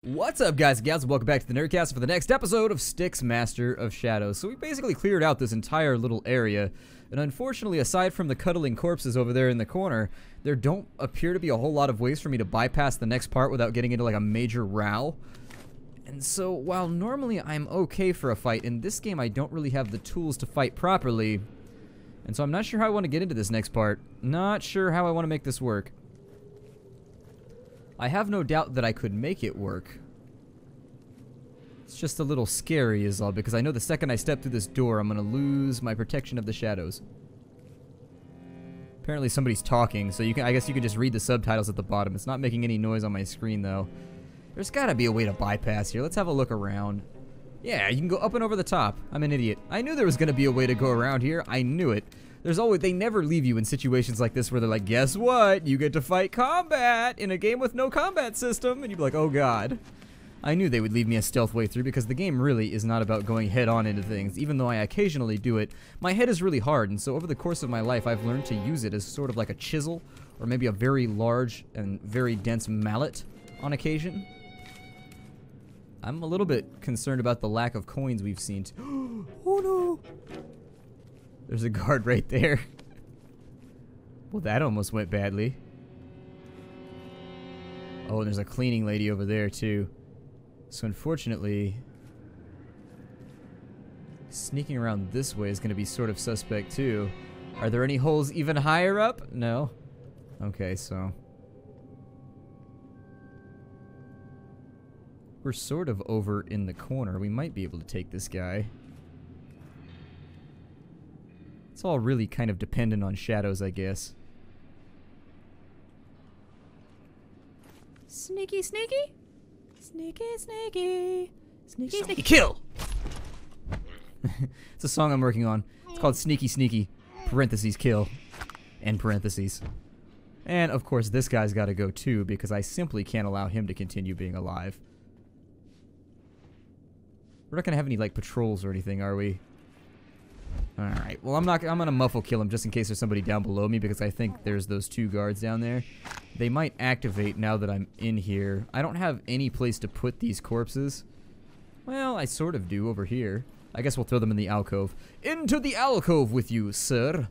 What's up, guys and gals? Welcome back to the Nerdcast for the next episode of Styx, Master of Shadows. So we basically cleared out this entire little area, and unfortunately, aside from the cuddling corpses over there in the corner, there don't appear to be a whole lot of ways for me to bypass the next part without getting into like a major row. And so, while normally I'm okay for a fight, in this game I don't really have the tools to fight properly, and so I'm not sure how I want to get into this next part. Not sure how I want to make this work. I have no doubt that I could make it work. It's just a little scary is all, because I know the second I step through this door, I'm going to lose my protection of the shadows. Apparently somebody's talking, so I guess you can just read the subtitles at the bottom. It's not making any noise on my screen, though. There's got to be a way to bypass here. Let's have a look around. Yeah, you can go up and over the top. I'm an idiot. I knew there was going to be a way to go around here. I knew it. They never leave you in situations like this where they're like, guess what? You get to fight combat in a game with no combat system. And you'd be like, oh god. I knew they would leave me a stealth way through because the game really is not about going head on into things. Even though I occasionally do it, my head is really hard. And so over the course of my life, I've learned to use it as sort of like a chisel or maybe a very large and very dense mallet on occasion. I'm a little bit concerned about the lack of coins we've seen. Oh no! There's a guard right there. Well, that almost went badly. Oh, and there's a cleaning lady over there, too. So, unfortunately, sneaking around this way is going to be sort of suspect, too. Are there any holes even higher up? No. Okay, so we're sort of over in the corner. We might be able to take this guy. It's all really kind of dependent on shadows, I guess. Sneaky, sneaky. Sneaky, sneaky. Sneaky, sneaky. Kill! It's a song I'm working on. It's called Sneaky, Sneaky, parentheses, kill, end parentheses. And, of course, this guy's got to go, too, because I simply can't allow him to continue being alive. We're not going to have any, like, patrols or anything, are we? Alright, well I'm gonna muffle kill him just in case there's somebody down below me because I think there's those two guards down there. They might activate now that I'm in here. I don't have any place to put these corpses. Well, I sort of do over here. I guess we'll throw them in the alcove. Into the alcove with you, sir!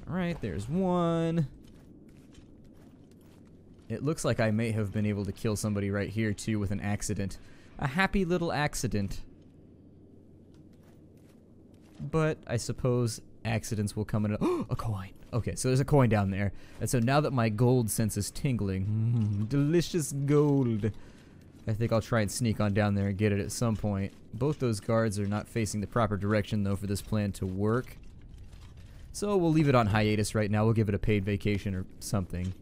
Alright, there's one. It looks like I may have been able to kill somebody right here too with an accident. A happy little accident. But I suppose accidents will come in. Oh, a coin. Okay, so there's a coin down there. And so now that my gold sense is tingling, delicious gold, I think I'll try and sneak on down there and get it at some point. Both those guards are not facing the proper direction, though, for this plan to work. So we'll leave it on hiatus right now. We'll give it a paid vacation or something.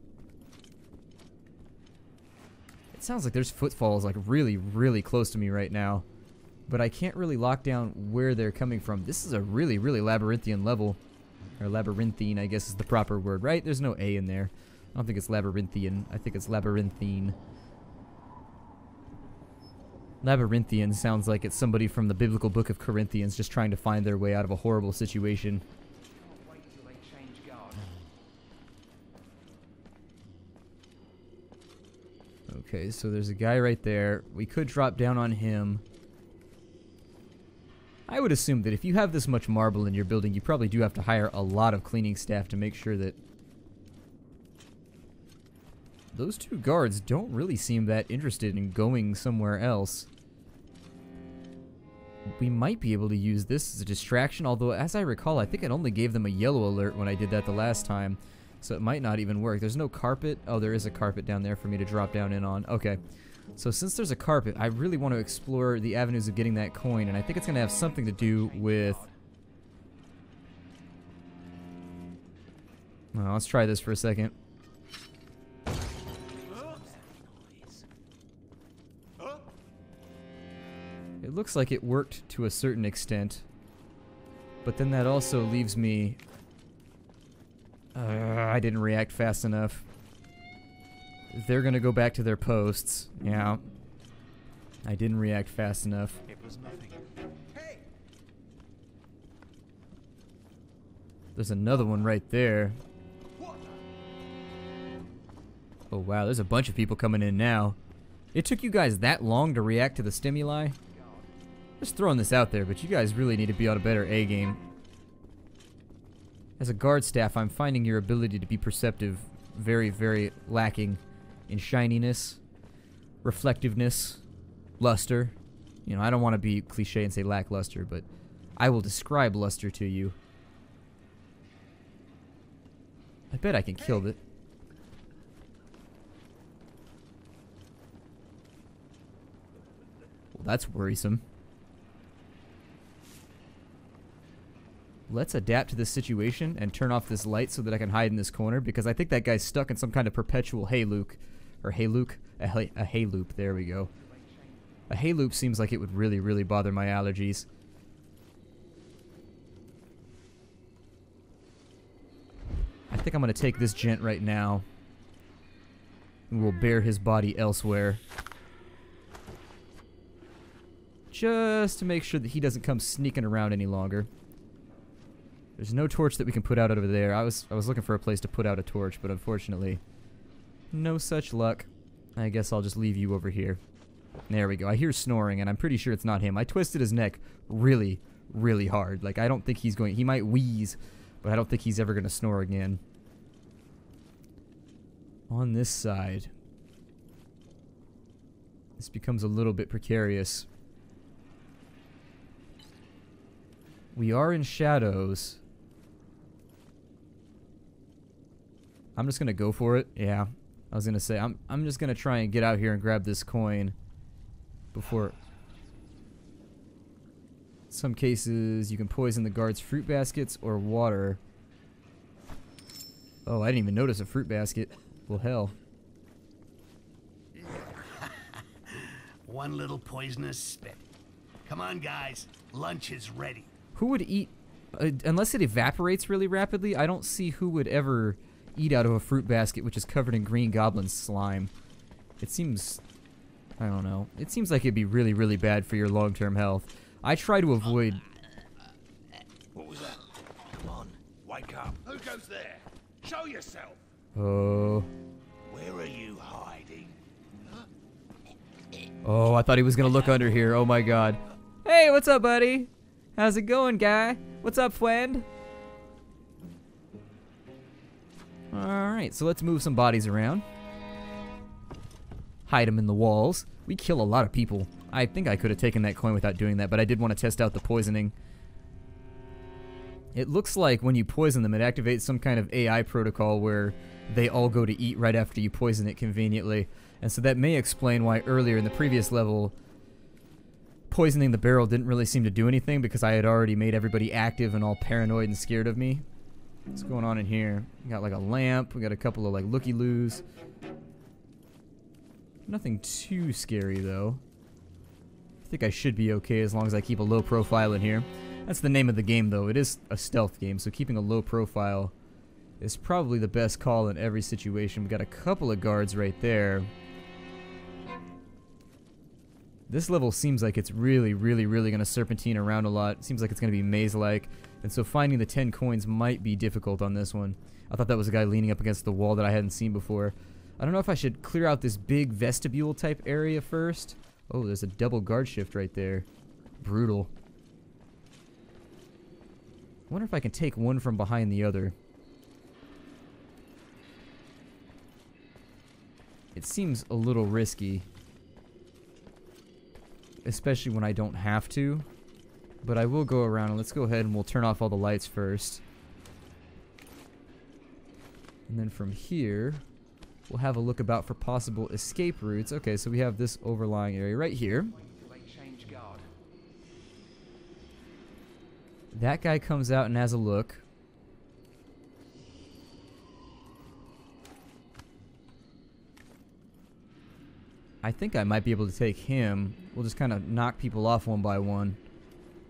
It sounds like there's footfalls, like, really, really close to me right now. But I can't really lock down where they're coming from. This is a really, really labyrinthian level. Or labyrinthine, I guess is the proper word, right? There's no A in there. I don't think it's labyrinthian. I think it's labyrinthine. Labyrinthian sounds like it's somebody from the biblical book of Corinthians just trying to find their way out of a horrible situation. Okay, so there's a guy right there. We could drop down on him. I would assume that if you have this much marble in your building, you probably do have to hire a lot of cleaning staff to make sure that those two guards don't really seem that interested in going somewhere else. We might be able to use this as a distraction, although as I recall, I think it only gave them a yellow alert when I did that the last time, so it might not even work. There's no carpet. Oh, there is a carpet down there for me to drop down in on. Okay. So since there's a carpet, I really want to explore the avenues of getting that coin, and I think it's going to have something to do with... Well, let's try this for a second. It looks like it worked to a certain extent, but then that also leaves me... I didn't react fast enough. They're gonna go back to their posts. Yeah. I didn't react fast enough. It was nothing. Hey! There's another one right there. Oh wow, there's a bunch of people coming in now. It took you guys that long to react to the stimuli? Just throwing this out there, but you guys really need to be on a better A game. As a guard staff, I'm finding your ability to be perceptive very, very lacking in shininess, reflectiveness, luster. You know, I don't want to be cliche and say lackluster, but I will describe luster to you. I bet I can kill it. Well, that's worrisome. Let's adapt to this situation and turn off this light so that I can hide in this corner, because I think that guy's stuck in some kind of perpetual hay loop. Or hay loop? A hay loop. There we go. A hay loop seems like it would really, really bother my allergies. I think I'm going to take this gent right now. And we'll bear his body elsewhere. Just to make sure that he doesn't come sneaking around any longer. There's no torch that we can put out over there. I was looking for a place to put out a torch, but unfortunately, no such luck. I guess I'll just leave you over here. There we go. I hear snoring, and I'm pretty sure it's not him. I twisted his neck really, really hard. Like, I don't think he's going... He might wheeze, but I don't think he's ever going to snore again. On this side, this becomes a little bit precarious. We are in shadows. I'm just gonna go for it. Yeah, I was gonna say I'm just gonna try and get out here and grab this coin before. In some cases, you can poison the guards' fruit baskets or water. Oh, I didn't even notice a fruit basket. Well, hell. One little poisonous spit. Come on, guys. Lunch is ready. Who would eat... unless it evaporates really rapidly, I don't see who would ever eat out of a fruit basket which is covered in green goblin slime. It seems... I don't know. It seems like it'd be really, really bad for your long-term health. I try to avoid... What was that? Come on, wake up. Who goes there? Show yourself. Oh... Where are you hiding? Oh, I thought he was gonna look under here. Oh my god. Hey, what's up, buddy? How's it going, guy? What's up, friend? Alright, so let's move some bodies around. Hide them in the walls. We kill a lot of people. I think I could have taken that coin without doing that, but I did want to test out the poisoning. It looks like when you poison them, it activates some kind of AI protocol where they all go to eat right after you poison it conveniently. And so that may explain why earlier in the previous level, poisoning the barrel didn't really seem to do anything, because I had already made everybody active and all paranoid and scared of me. What's going on in here? We got like a lamp, we got a couple of like looky-loos. Nothing too scary though. I think I should be okay as long as I keep a low profile in here. That's the name of the game though. It is a stealth game, so keeping a low profile is probably the best call in every situation. We got a couple of guards right there. This level seems like it's really, really, really going to serpentine around a lot. It seems like it's going to be maze-like. And so finding the 10 coins might be difficult on this one. I thought that was a guy leaning up against the wall that I hadn't seen before. I don't know if I should clear out this big vestibule type area first. Oh, there's a double guard shift right there. Brutal. I wonder if I can take one from behind the other. It seems a little risky. Especially when I don't have to. But I will go around, and let's go ahead and we'll turn off all the lights first. And then from here, we'll have a look about for possible escape routes. Okay, so we have this overlying area right here. That guy comes out and has a look. I think I might be able to take him. We'll just kind of knock people off one by one.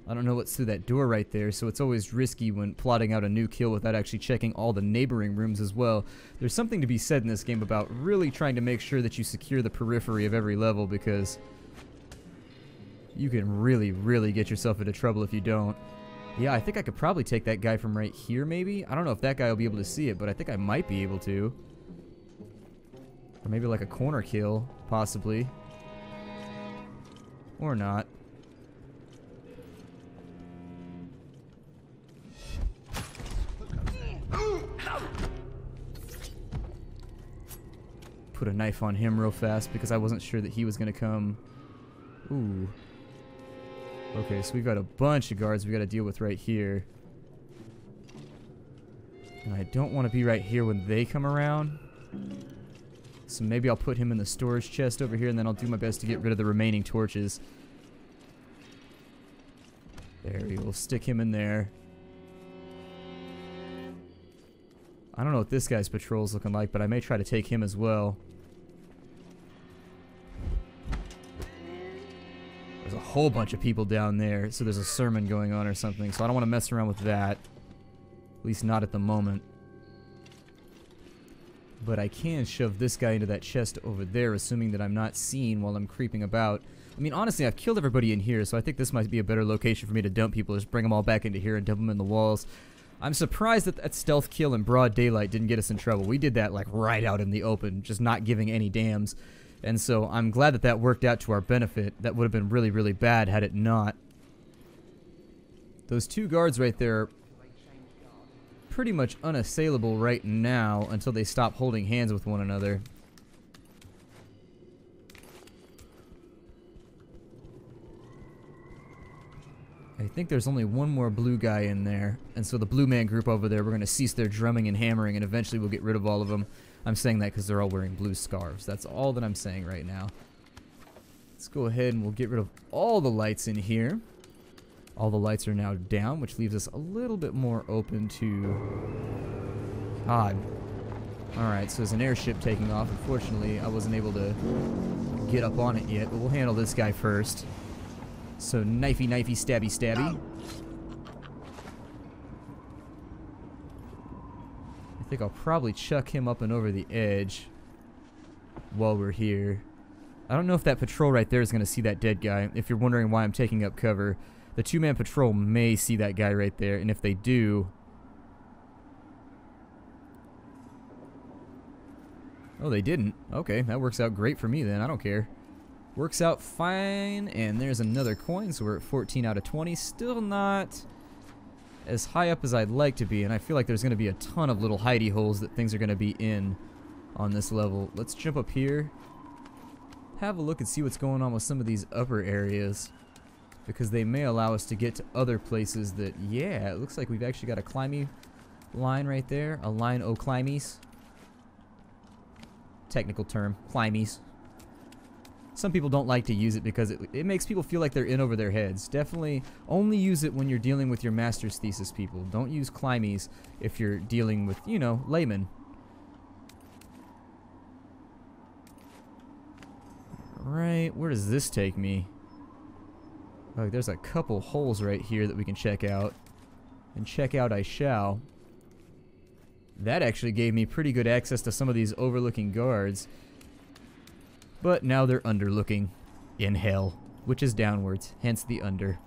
I don't know what's through that door right there, so it's always risky when plotting out a new kill without actually checking all the neighboring rooms as well. There's something to be said in this game about really trying to make sure that you secure the periphery of every level, because you can really, really get yourself into trouble if you don't. Yeah, I think I could probably take that guy from right here, maybe? I don't know if that guy will be able to see it, but I think I might be able to. Or maybe like a corner kill, possibly. Or not. Put a knife on him real fast because I wasn't sure that he was going to come. Ooh. Okay, so we've got a bunch of guards we got to deal with right here. And I don't want to be right here when they come around. So maybe I'll put him in the storage chest over here, and then I'll do my best to get rid of the remaining torches. There we go. We'll stick him in there. I don't know what this guy's patrol's looking like, but I may try to take him as well. There's a whole bunch of people down there, so there's a sermon going on or something, so I don't want to mess around with that. At least not at the moment. But I can shove this guy into that chest over there, assuming that I'm not seen while I'm creeping about. I mean, honestly, I've killed everybody in here, so I think this might be a better location for me to dump people. Just bring them all back into here and dump them in the walls. I'm surprised that that stealth kill in broad daylight didn't get us in trouble. We did that, like, right out in the open, just not giving any damns. And so I'm glad that that worked out to our benefit. That would have been really, really bad had it not. Those two guards right there are pretty much unassailable right now until they stop holding hands with one another. I think there's only one more blue guy in there, and so the blue man group over there, we're going to cease their drumming and hammering, and eventually we'll get rid of all of them. I'm saying that because they're all wearing blue scarves. That's all that I'm saying right now. Let's go ahead and we'll get rid of all the lights in here. All the lights are now down, which leaves us a little bit more open to... God. Alright, so there's an airship taking off. Unfortunately, I wasn't able to get up on it yet, but we'll handle this guy first. So, knifey, knifey, stabby, stabby. I think I'll probably chuck him up and over the edge while we're here. I don't know if that patrol right there is going to see that dead guy. If you're wondering why I'm taking up cover, the two-man patrol may see that guy right there, and if they do... Oh, they didn't. Okay, that works out great for me then. I don't care. Works out fine, and there's another coin, so we're at 14 out of 20. Still not as high up as I'd like to be, and I feel like there's going to be a ton of little hidey holes that things are going to be in on this level. Let's jump up here, have a look and see what's going on with some of these upper areas, because they may allow us to get to other places that, yeah, it looks like we've actually got a climby line right there, a line o' climbies. Technical term, climbies. Some people don't like to use it because it makes people feel like they're in over their heads. Definitely only use it when you're dealing with your master's thesis people. Don't use climbies if you're dealing with, you know, laymen. Right, where does this take me? Oh, there's a couple holes right here that we can check out. And check out I shall. That actually gave me pretty good access to some of these overlooking guards. But now they're underlooking in hell, which is downwards, hence the under.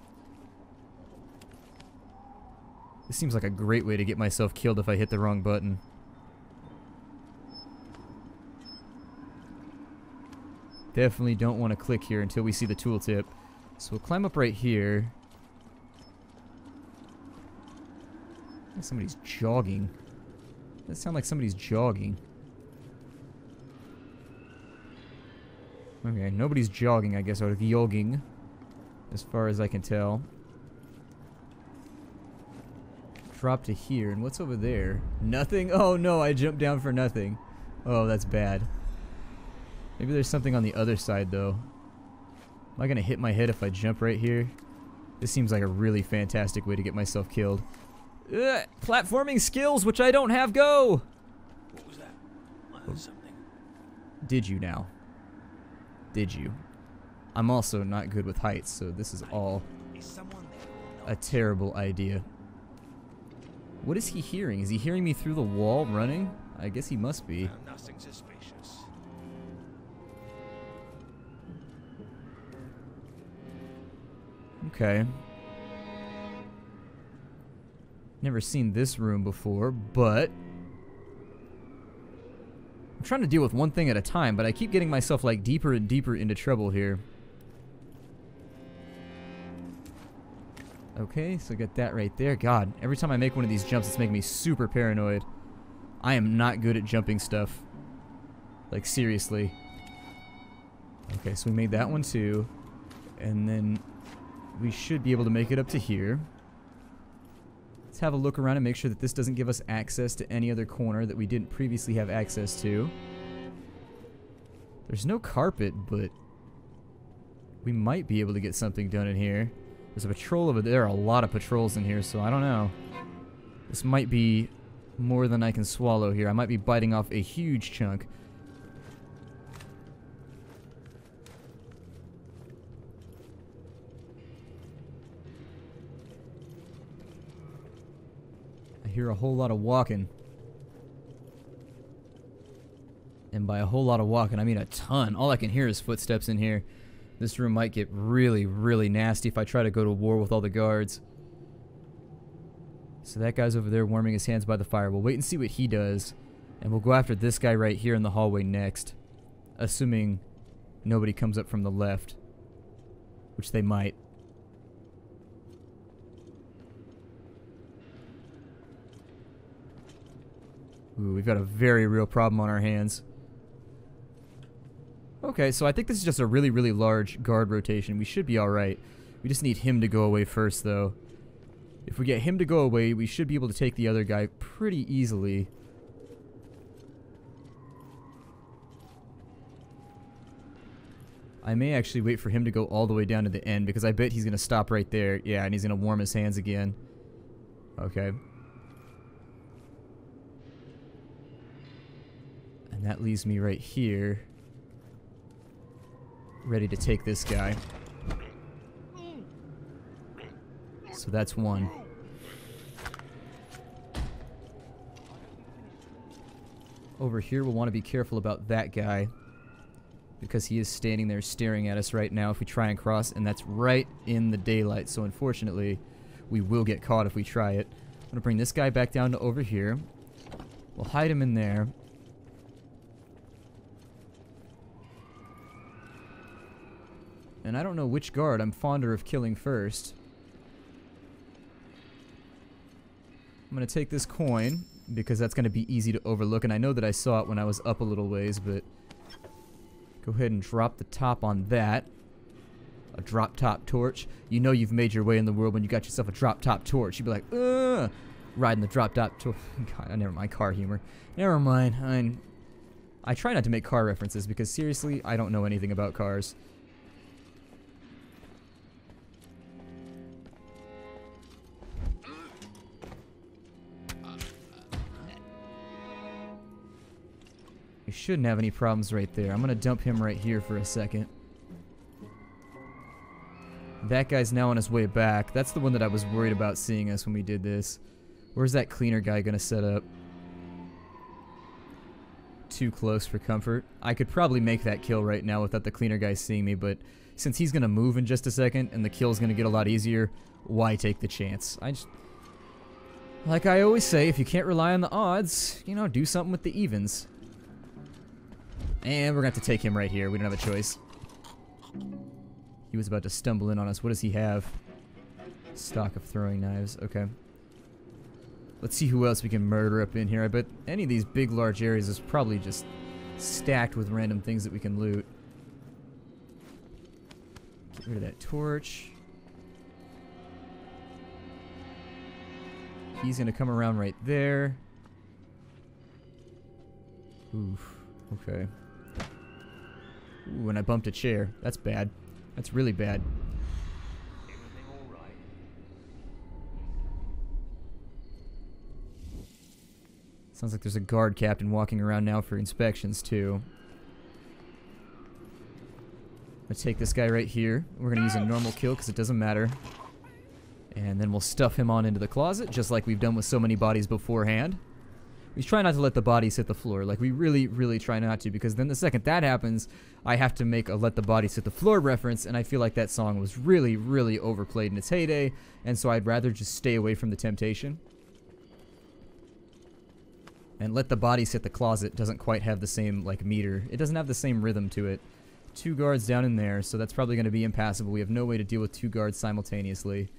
This seems like a great way to get myself killed if I hit the wrong button. Definitely don't want to click here until we see the tooltip. So we'll climb up right here. Somebody's jogging. That sounds like somebody's jogging. Okay, nobody's jogging, I guess, or jogging, as far as I can tell. Drop to here, and what's over there? Nothing? Oh no, I jumped down for nothing. Oh, that's bad. Maybe there's something on the other side, though. Am I gonna hit my head if I jump right here? This seems like a really fantastic way to get myself killed. Ugh, platforming skills, which I don't have, go! What was that? I heard something. Did you now? Did you? I'm also not good with heights, so this is all a terrible idea. What is he hearing? Is he hearing me through the wall running? I guess he must be. Nothing suspicious. Okay. Never seen this room before, but I'm trying to deal with one thing at a time, but I keep getting myself like deeper and deeper into trouble here. Okay, so get that right there. God, every time I make one of these jumps, it's making me super paranoid. I am not good at jumping stuff. Like, seriously. Okay, so we made that one too. And then we should be able to make it up to here. Let's have a look around and make sure that this doesn't give us access to any other corner that we didn't previously have access to. There's no carpet, but we might be able to get something done in here. There's a patrol over there. There are a lot of patrols in here, so I don't know. This might be more than I can swallow here. I might be biting off a huge chunk. I hear a whole lot of walking. And by a whole lot of walking, I mean a ton. All I can hear is footsteps in here. This room might get really, really nasty if I try to go to war with all the guards. So that guy's over there warming his hands by the fire. We'll wait and see what he does. And we'll go after this guy right here in the hallway next. Assuming nobody comes up from the left. Which they might. Ooh, we've got a very real problem on our hands. Okay, so I think this is just a really, really large guard rotation. We should be alright. We just need him to go away first, though. If we get him to go away, we should be able to take the other guy pretty easily. I may actually wait for him to go all the way down to the end, because I bet he's going to stop right there. Yeah, and he's going to warm his hands again. Okay. And that leaves me right here, ready to take this guy. So that's one. Over here, we'll want to be careful about that guy, because he is standing there staring at us right now if we try and cross, and that's right in the daylight. So unfortunately, we will get caught if we try it. I'm going to bring this guy back down to over here. We'll hide him in there. And I don't know which guard I'm fonder of killing first. I'm going to take this coin, because that's going to be easy to overlook. And I know that I saw it when I was up a little ways, but go ahead and drop the top on that. A drop top torch. You know you've made your way in the world when you got yourself a drop top torch. You'd be like, ugh, riding the drop top torch. God, never mind, car humor. Never mind. I try not to make car references, because seriously, I don't know anything about cars. We shouldn't have any problems right there. I'm going to dump him right here for a second. That guy's now on his way back. That's the one that I was worried about seeing us when we did this. Where's that cleaner guy going to set up? Too close for comfort. I could probably make that kill right now without the cleaner guy seeing me, but since he's going to move in just a second and the kill's going to get a lot easier, why take the chance? Like I always say, if you can't rely on the odds, you know, do something with the evens. And we're going to have to take him right here. We don't have a choice. He was about to stumble in on us. What does he have? Stock of throwing knives. Okay. Let's see who else we can murder up in here. I bet any of these big, large areas is probably just stacked with random things that we can loot. Get rid of that torch. He's going to come around right there. Oof. Okay. Ooh, and I bumped a chair. That's bad. That's really bad. Everything all right? Sounds like there's a guard captain walking around now for inspections, too. I'm going to take this guy right here. We're going to use a normal kill because it doesn't matter. And then we'll stuff him on into the closet, just like we've done with so many bodies beforehand. We try not to let the bodies hit the floor. Like, we really, really try not to, because then the second that happens, I have to make a Let the Bodies Hit the Floor reference, and I feel like that song was really, really overplayed in its heyday, and so I'd rather just stay away from the temptation. And let the bodies hit the closet doesn't quite have the same, like, meter. It doesn't have the same rhythm to it. 2 guards down in there, so that's probably going to be impassable. We have no way to deal with 2 guards simultaneously.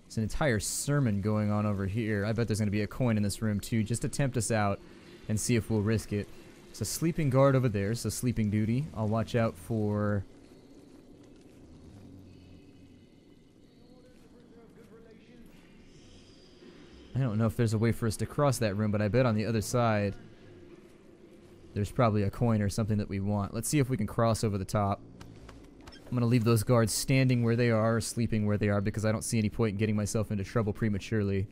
There's an entire sermon going on over here. I bet there's going to be a coin in this room, too. Just to tempt us out and see if we'll risk it. There's a sleeping guard over there, so sleeping duty. I'll watch out for... I don't know if there's a way for us to cross that room, but I bet on the other side there's probably a coin or something that we want. Let's see if we can cross over the top. I'm going to leave those guards standing where they are or sleeping where they are because I don't see any point in getting myself into trouble prematurely.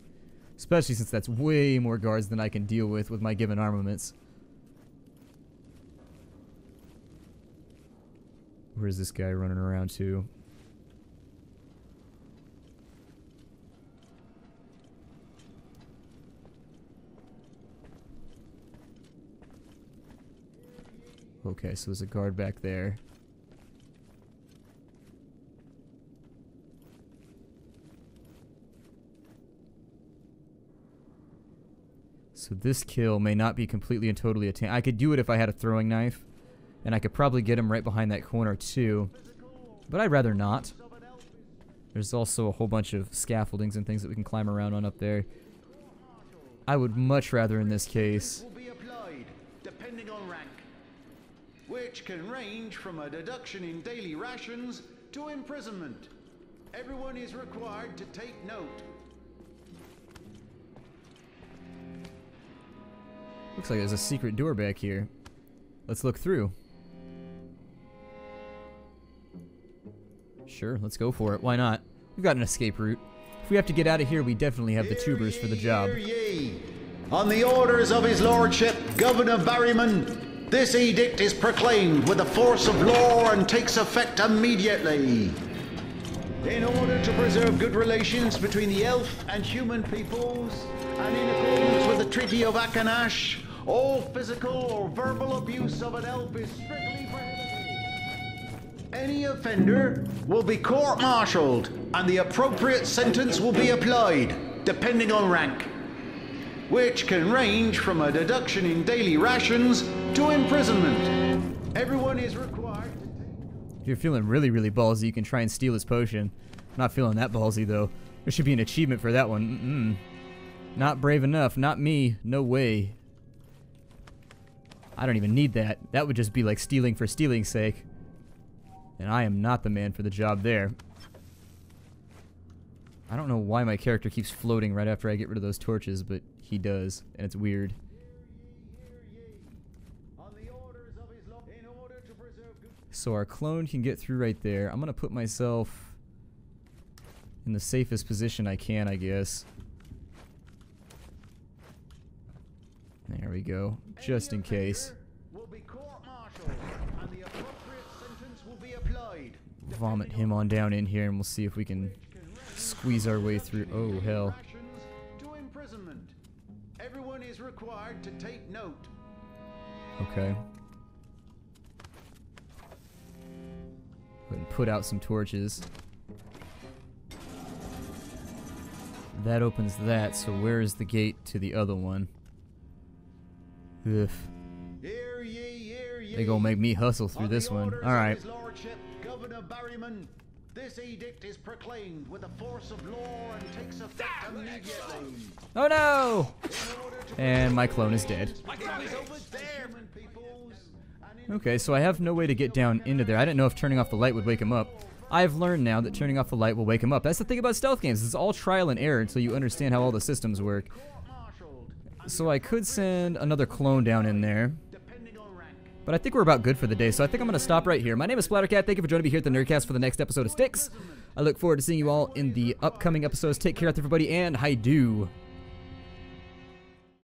Especially since that's way more guards than I can deal with my given armaments. Where's this guy running around to? Okay, so there's a guard back there. So this kill may not be completely and totally attained. I could do it if I had a throwing knife, and I could probably get him right behind that corner too. But I'd rather not. There's also a whole bunch of scaffoldings and things that we can climb around on up there. I would much rather in this case... which can range from a deduction in daily rations to imprisonment. Everyone is required to take note. Looks like there's a secret door back here. Let's look through. Sure, let's go for it. Why not? We've got an escape route. If we have to get out of here, we definitely have the tubers for the job. Hear ye. On the orders of his lordship, Governor Barryman, this edict is proclaimed with the force of law and takes effect immediately. In order to preserve good relations between the elf and human peoples, and in accordance with the Treaty of Akanash, all physical or verbal abuse of an elf is strictly prohibited. Any offender will be court-martialed, and the appropriate sentence will be applied, depending on rank, which can range from a deduction in daily rations to imprisonment. Everyone is required to take... If you're feeling really, really ballsy, you can try and steal his potion. I'm not feeling that ballsy, though. There should be an achievement for that one. Not brave enough. Not me. No way. I don't even need that. That would just be like stealing for stealing's sake. And I am not the man for the job there. I don't know why my character keeps floating right after I get rid of those torches, but he does, and it's weird. So our clone can get through right there. I'm gonna put myself in the safest position I can, I guess. There we go, just in case. Vomit him on down in here, and we'll see if we can squeeze our way through. Oh, hell. Everyone is required to take note. Okay. Go ahead and put out some torches. That opens that, so where is the gate to the other one? Ugh. Hear ye, hear ye. They gonna make me hustle through this one. Alright. Governor Barryman, this edict is proclaimed with the force of law and takes effect immediately. Oh no! And my clone is dead. Okay, so I have no way to get down into there. I didn't know if turning off the light would wake him up. I've learned now that turning off the light will wake him up. That's the thing about stealth games. It's all trial and error until you understand how all the systems work. So I could send another clone down in there. But I think we're about good for the day, so I think I'm going to stop right here. My name is Splattercat. Thank you for joining me here at the Nerdcast for the next episode of Styx. I look forward to seeing you all in the upcoming episodes. Take care out there, everybody, and hi-do.